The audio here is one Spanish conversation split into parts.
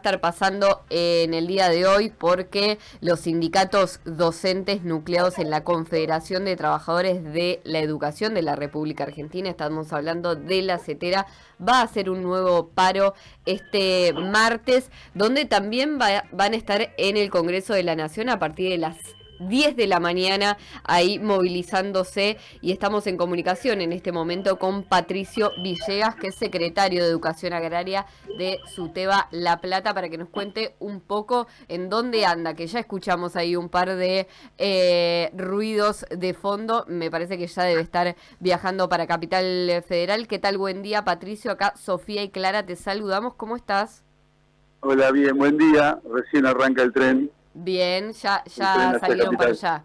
estar pasando en el día de hoy porque los sindicatos docentes nucleados en la Confederación de Trabajadores de la Educación de la República Argentina, estamos hablando de la CETERA, va a hacer un nuevo paro este martes, donde también van a estar en el Congreso de la Nación a partir de las 10 de la mañana, ahí movilizándose, y estamos en comunicación en este momento con Patricio Villegas, que es secretario de Educación Agraria de SUTEBA La Plata, para que nos cuente un poco en dónde anda, que ya escuchamos ahí un par de ruidos de fondo, me parece que ya debe estar viajando para Capital Federal. ¿Qué tal? Buen día, Patricio, acá Sofía y Clara te saludamos, ¿cómo estás? Hola, bien, buen día, recién arranca el tren. Bien, ya Tren hacia salieron para Capital.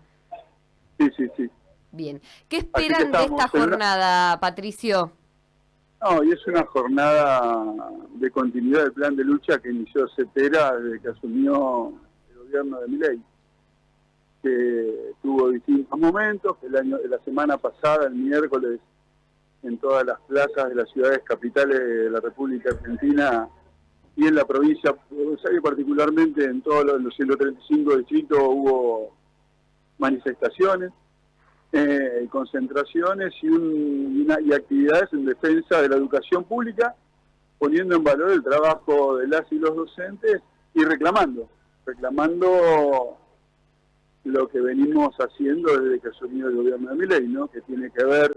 allá. Sí. Bien. ¿Qué Así que esperan de esta jornada, Patricio? No, y es una jornada de continuidad del plan de lucha que inició CETERA desde que asumió el gobierno de Milei, que tuvo distintos momentos. La semana pasada, el miércoles, en todas las plazas de las ciudades capitales de la República Argentina y en la provincia de Buenos Aires, particularmente en todos los 135 distritos, hubo manifestaciones, concentraciones y actividades en defensa de la educación pública, poniendo en valor el trabajo de las y los docentes y reclamando lo que venimos haciendo desde que asumió el gobierno de Milei, ¿no? Que tiene que ver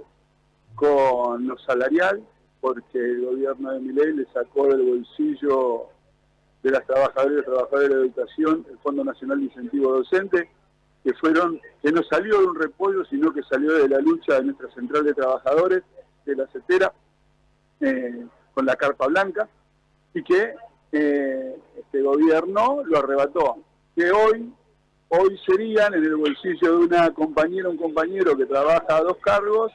con lo salarial, porque el gobierno de Milei le sacó del bolsillo de las trabajadoras y trabajadores de la educación el Fondo Nacional de Incentivo Docente, que no salió de un repollo, sino que salió de la lucha de nuestra central de trabajadores, de la CETERA, con la carpa blanca, y que este gobierno lo arrebató. Que hoy serían en el bolsillo de una compañera, un compañero que trabaja a 2 cargos,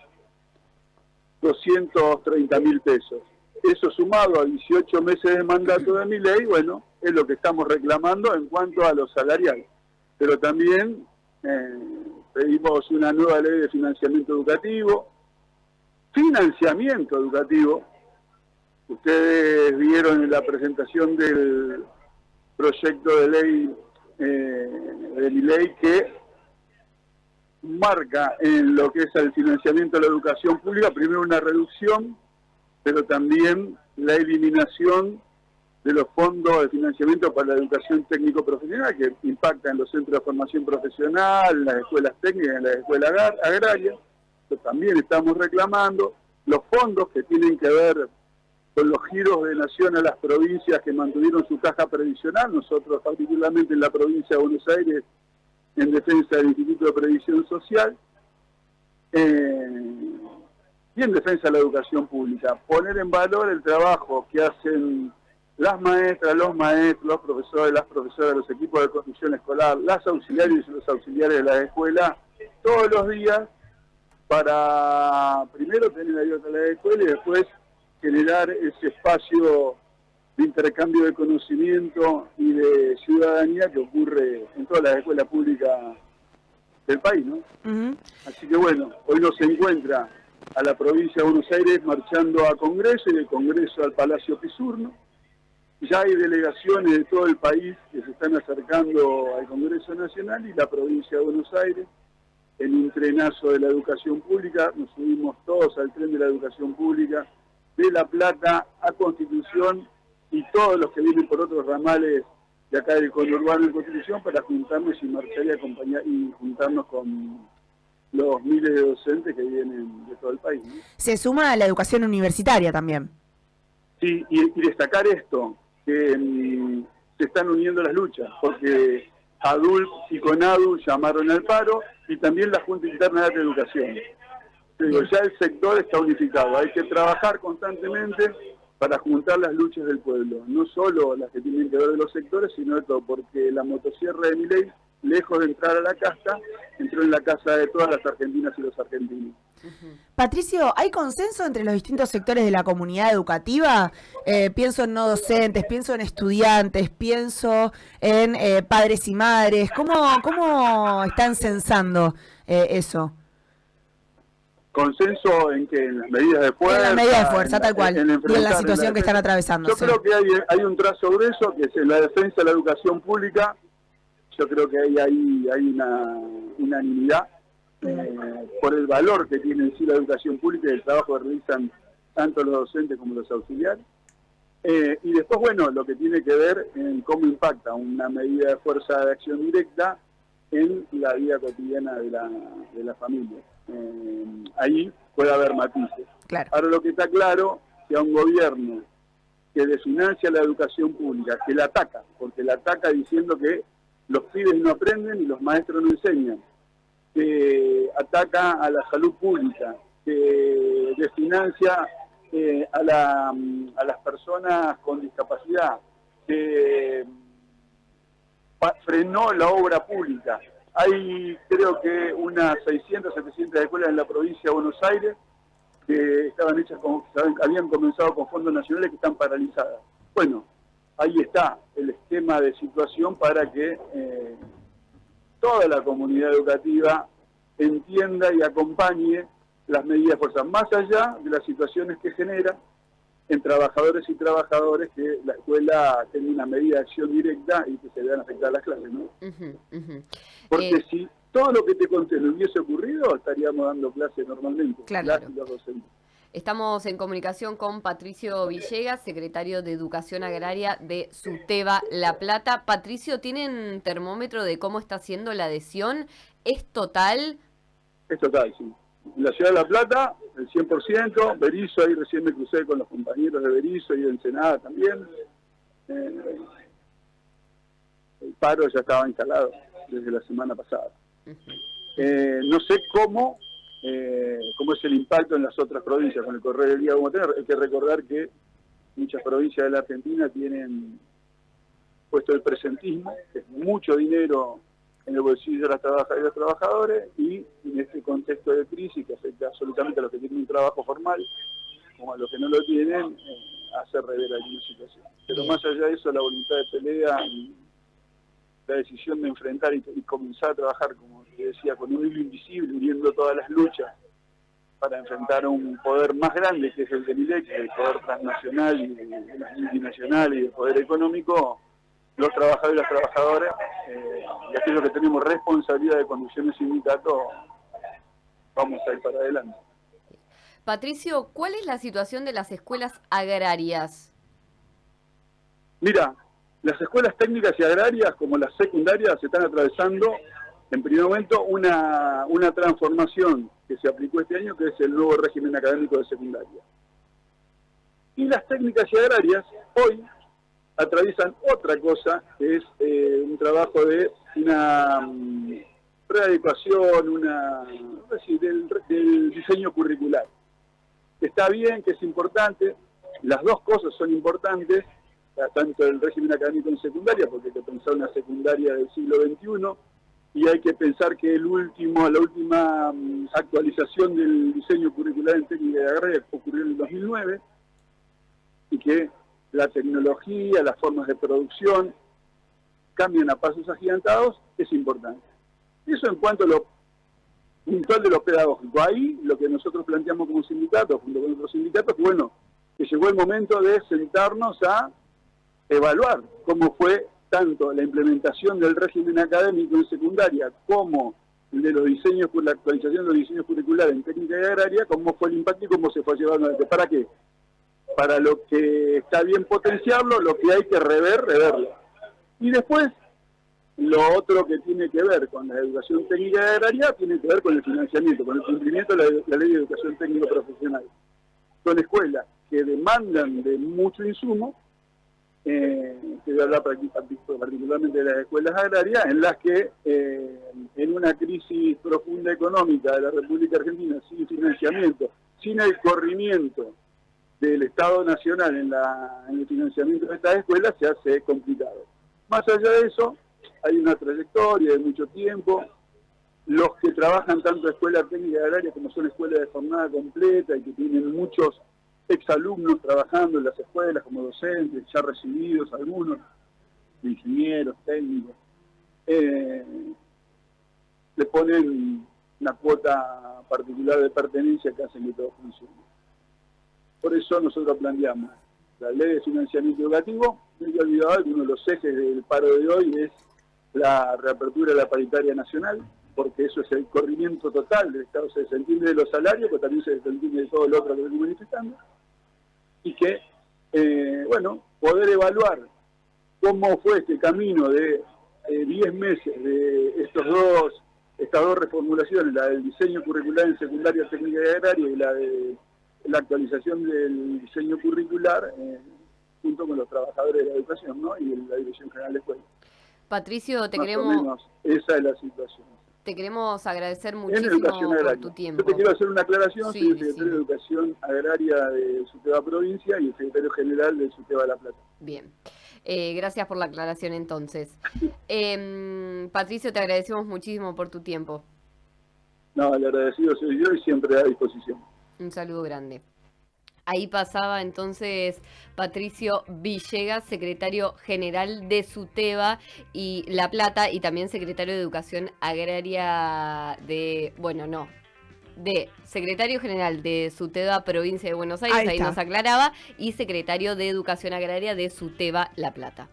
230.000 pesos. Eso sumado a 18 meses de mandato de Milei, bueno, es lo que estamos reclamando en cuanto a lo salarial. Pero también pedimos una nueva ley de financiamiento educativo. Ustedes vieron en la presentación del proyecto de ley de Milei que marca en lo que es el financiamiento de la educación pública, primero una reducción, pero también la eliminación de los fondos de financiamiento para la educación técnico-profesional, que impacta en los centros de formación profesional, en las escuelas técnicas, en las escuelas agrarias. Eso también estamos reclamando. Los fondos que tienen que ver con los giros de nación a las provincias que mantuvieron su caja previsional, nosotros particularmente en la provincia de Buenos Aires, en defensa del Instituto de Previsión Social, y en defensa de la educación pública. Poner en valor el trabajo que hacen las maestras, los maestros, los profesores, las profesoras, los equipos de construcción escolar, las auxiliares y los auxiliares de la escuela, todos los días, para primero tener abierta la escuela y después generar ese espacio de intercambio de conocimiento y de ciudadanía que ocurre en todas las escuelas públicas del país, ¿no? Uh-huh. Así que bueno, hoy nos encuentra a la provincia de Buenos Aires marchando a Congreso y del Congreso al Palacio Pisurno. Ya hay delegaciones de todo el país que se están acercando al Congreso Nacional, y la provincia de Buenos Aires, en un trenazo de la educación pública, nos subimos todos al tren de la educación pública de La Plata a Constitución, y todos los que vienen por otros ramales de acá del conurbano en Constitución, para juntarnos y marchar y acompañar y juntarnos con los miles de docentes que vienen de todo el país, ¿no? Se suma a la educación universitaria también. Sí, y destacar esto, que se están uniendo las luchas, porque ADULP y CONADU llamaron al paro, y también la Junta Interna de Educación. Digo, ya el sector está unificado, hay que trabajar constantemente para juntar las luchas del pueblo, no solo las que tienen que ver de los sectores, sino de todo, porque la motosierra de Milei, lejos de entrar a la casta, entró en la casa de todas las argentinas y los argentinos. Patricio, ¿hay consenso entre los distintos sectores de la comunidad educativa? Pienso en no docentes, pienso en estudiantes, pienso en padres y madres. ¿Cómo están censando eso? consenso en que en las medidas de fuerza. En las medidas de fuerza, tal cual. Y en la situación que están atravesando. Yo creo que hay un trazo grueso, que es en la defensa de la educación pública. Yo creo que hay una unanimidad por el valor que tiene en sí la educación pública y el trabajo que realizan tanto los docentes como los auxiliares. Y después, bueno, lo que tiene que ver en cómo impacta una medida de fuerza de acción directa en la vida cotidiana de la familia. Ahí puede haber matices. Claro. Ahora, lo que está claro, que a un gobierno que desfinancia la educación pública, que la ataca, porque la ataca diciendo que los pibes no aprenden y los maestros no enseñan, que ataca a la salud pública, que desfinancia a las personas con discapacidad, que frenó la obra pública. Hay, creo que, unas 600, 700 escuelas en la provincia de Buenos Aires que estaban hechas habían comenzado con fondos nacionales que están paralizadas. Bueno, ahí está el esquema de situación para que toda la comunidad educativa entienda y acompañe las medidas de fuerza, más allá de las situaciones que genera en trabajadores y trabajadores que la escuela tenga una medida de acción directa y que se vean afectadas las clases, ¿no? Porque si todo lo que te conté no hubiese ocurrido, estaríamos dando clases normalmente. Claro. Los docentes. Estamos en comunicación con Patricio Villegas, secretario de Educación Agraria de SUTEBA La Plata. Patricio, ¿tienen termómetro de cómo está siendo la adhesión? ¿Es total? Es total, sí. En la ciudad de La Plata, el 100%, Berisso, ahí recién me crucé con los compañeros de Berisso y de Ensenada también. El paro ya estaba instalado desde la semana pasada. No sé cómo es el impacto en las otras provincias con el correr del día. Hay que recordar que muchas provincias de la Argentina tienen puesto el presentismo, que es mucho dinero en el bolsillo de las trabajadoras y los trabajadores, y en este contexto de crisis que afecta absolutamente a los que tienen un trabajo formal, como a los que no lo tienen, hace rever alguna situación. Pero más allá de eso, la voluntad de pelea y la decisión de enfrentar y comenzar a trabajar, como te decía, con un hilo invisible, uniendo todas las luchas para enfrentar un poder más grande, que es el del ILEC, el poder transnacional y multinacional y el poder económico. Los trabajadores y las trabajadoras, y aquellos que tenemos responsabilidad de conducción del sindicato, vamos a ir para adelante. Patricio, ¿cuál es la situación de las escuelas agrarias? Mira, las escuelas técnicas y agrarias, como las secundarias, están atravesando, en primer momento, una transformación que se aplicó este año, que es el nuevo régimen académico de secundaria. Y las técnicas y agrarias, hoy, atraviesan otra cosa, que es un trabajo de una readecuación, del diseño curricular. Está bien, que es importante, las dos cosas son importantes, tanto el régimen académico en secundaria, porque hay que pensar una secundaria del siglo XXI, y hay que pensar que la última actualización del diseño curricular en técnica de agraria ocurrió en el 2009, y que la tecnología, las formas de producción cambian a pasos agigantados, es importante. Eso en cuanto a lo puntual de lo pedagógico. Ahí lo que nosotros planteamos como sindicato, junto con otros sindicatos, que llegó el momento de sentarnos a evaluar cómo fue tanto la implementación del régimen académico en secundaria como el de los diseños, la actualización de los diseños curriculares en técnica y agraria, cómo fue el impacto y cómo se fue llevando adelante. ¿Para qué? Para lo que está bien potenciarlo, lo que hay que reverlo. Y después, lo otro que tiene que ver con la educación técnica y agraria, tiene que ver con el financiamiento, con el cumplimiento de la ley de educación técnico profesional. Son escuelas que demandan de mucho insumo, que voy a hablar particularmente de las escuelas agrarias, en las que en una crisis profunda económica de la República Argentina, sin financiamiento, sin el corrimiento del Estado Nacional en el financiamiento de estas escuelas, se hace complicado. Más allá de eso, hay una trayectoria de mucho tiempo. Los que trabajan tanto en escuelas técnicas agrarias como son escuelas de jornada completa y que tienen muchos exalumnos trabajando en las escuelas como docentes, ya recibidos algunos, ingenieros, técnicos, le ponen una cuota particular de pertenencia que hacen que todo funcione. Por eso nosotros planteamos la ley de financiamiento educativo. No hay que olvidar que uno de los ejes del paro de hoy es la reapertura de la paritaria nacional, porque eso es el corrimiento total del Estado. Se desentiende de los salarios, pero también se desentiende de todo lo otro que venimos manifestando. Y que, poder evaluar cómo fue este camino de 10 meses de estas dos reformulaciones, la del diseño curricular en secundaria técnica y agraria y la de la actualización del diseño curricular junto con los trabajadores de la educación, ¿no? Y la Dirección General de Escuelas. Patricio, Más o menos, esa es la situación. Te queremos agradecer En muchísimo educación por agraria. tu tiempo. Yo te quiero hacer una aclaración, Sí, soy el secretario de Educación Agraria de Suteba Provincia y el secretario general de Suteba La Plata. Bien. Gracias por la aclaración entonces. Patricio, te agradecemos muchísimo por tu tiempo. No, el agradecido soy yo y siempre a disposición. Un saludo grande. Ahí pasaba entonces Patricio Villegas, secretario general de Suteba y La Plata y también secretario de Educación Agraria secretario general de Suteba Provincia de Buenos Aires, ahí nos aclaraba, y secretario de Educación Agraria de Suteba La Plata.